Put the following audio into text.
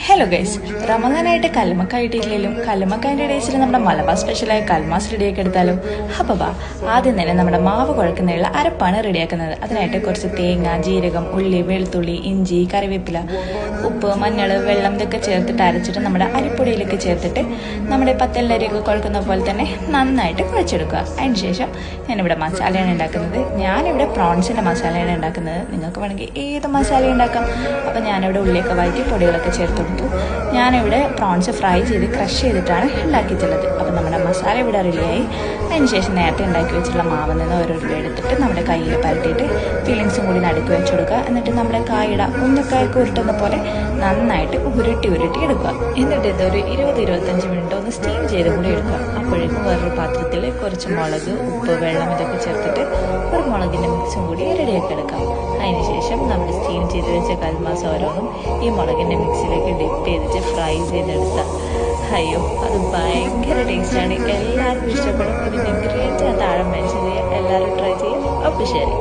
Hello guys, റമദാനായിട്ട് കല്ലുമക്ക കിട്ടിയിട്ടില്ലെങ്കിലും കല്ലുമക്കാൻ്റെ ടേസ്റ്റിൽ നമ്മുടെ മലബാർ സ്പെഷ്യലായ കൽമാസ് റെഡിയാക്കി എടുത്താലും. അപ്പോൾ ആദ്യം തന്നെ നമ്മുടെ മാവ് കുഴക്കുന്നതിനുള്ള അരപ്പാണ് റെഡിയാക്കുന്നത്. അതിനായിട്ട് കുറച്ച് തേങ്ങ, ജീരകം, ഉള്ളി, വെളുത്തുള്ളി, ഇഞ്ചി, കറിവേപ്പില, ഉപ്പ്, മഞ്ഞൾ, വെള്ളം ഇതൊക്കെ ചേർത്തിട്ട് അരച്ചിട്ട് നമ്മുടെ അരിപ്പൊടിയിലേക്ക് ചേർത്തിട്ട് നമ്മുടെ പത്തല്ലരിയൊക്കെ കുഴക്കുന്ന പോലെ തന്നെ നന്നായിട്ട് കുഴച്ചെടുക്കുക. അതിന് ശേഷം ഞാനിവിടെ മസാലയാണ് ഉണ്ടാക്കുന്നത്. ഞാനിവിടെ പ്രോൺസിൻ്റെ മസാലയാണ് ഉണ്ടാക്കുന്നത്. നിങ്ങൾക്ക് വേണമെങ്കിൽ ഏത് മസാല ഉണ്ടാക്കാം. അപ്പോൾ ഞാനിവിടെ ഉള്ളിയൊക്കെ വഴറ്റി പൊടികളൊക്കെ ചേർത്ത് കൊടുത്തു. ഞാനിവിടെ പ്രോൺസ് ഫ്രൈ ചെയ്ത് ക്രഷ് ചെയ്തിട്ടാണ് ഉണ്ടാക്കിയിട്ടുള്ളത്. അപ്പോൾ നമ്മുടെ മസാല ഇവിടെ റെഡിയായി. അതിനുശേഷം നേരത്തെ ഉണ്ടാക്കി വെച്ചിട്ടുള്ള മാവിൽ നിന്ന് ഓരോ എടുത്തിട്ട് നമ്മുടെ കയ്യിൽ പരത്തിയിട്ട് ഫില്ലിങ്സും കൂടി നടുക്ക് വെച്ച് കൊടുക്കുക. എന്നിട്ട് നമ്മുടെ കായുടെ ഉന്നക്കായൊക്കെ ഉരുട്ടുന്ന പോലെ നന്നായിട്ട് ഉരുട്ടി എടുക്കുക. എന്നിട്ട് ഇതൊരു 20-25 മിനിറ്റ് ഒന്ന് സ്റ്റീം ചെയ്ത് കൂടി എടുക്കുക. അപ്പോഴേക്കും വേറൊരു പാത്രത്തിൽ കുറച്ച് മുളക്, ഉപ്പ്, വെള്ളം ഇതൊക്കെ ചേർത്തിട്ട് ഒരു മുളകിൻ്റെ മിക്സും കൂടി റെഡിയാക്കി എടുക്കാം. അതിനുശേഷം നമ്മൾ സ്റ്റീം ചെയ്ത് വെച്ച കൽമാസ് ഓരോന്നും ഈ മുളകിൻ്റെ മിക്സിലേക്ക് ഡിപ്പ് ചെയ്തിട്ട് ഫ്രൈ ചെയ്തെടുത്ത അയ്യോ, അത് ഭയങ്കര ടേസ്റ്റാണ്. എല്ലാവർക്കും ഇഷ്ടപ്പെടും. ഇതിൻ്റെ ഇൻഗ്രീഡിയൻസ് ഞാൻ താഴെ മെൻഷൻ ചെയ്യാം. എല്ലാവരും ട്രൈ ചെയ്യും. അപ്പോൾ ശരി.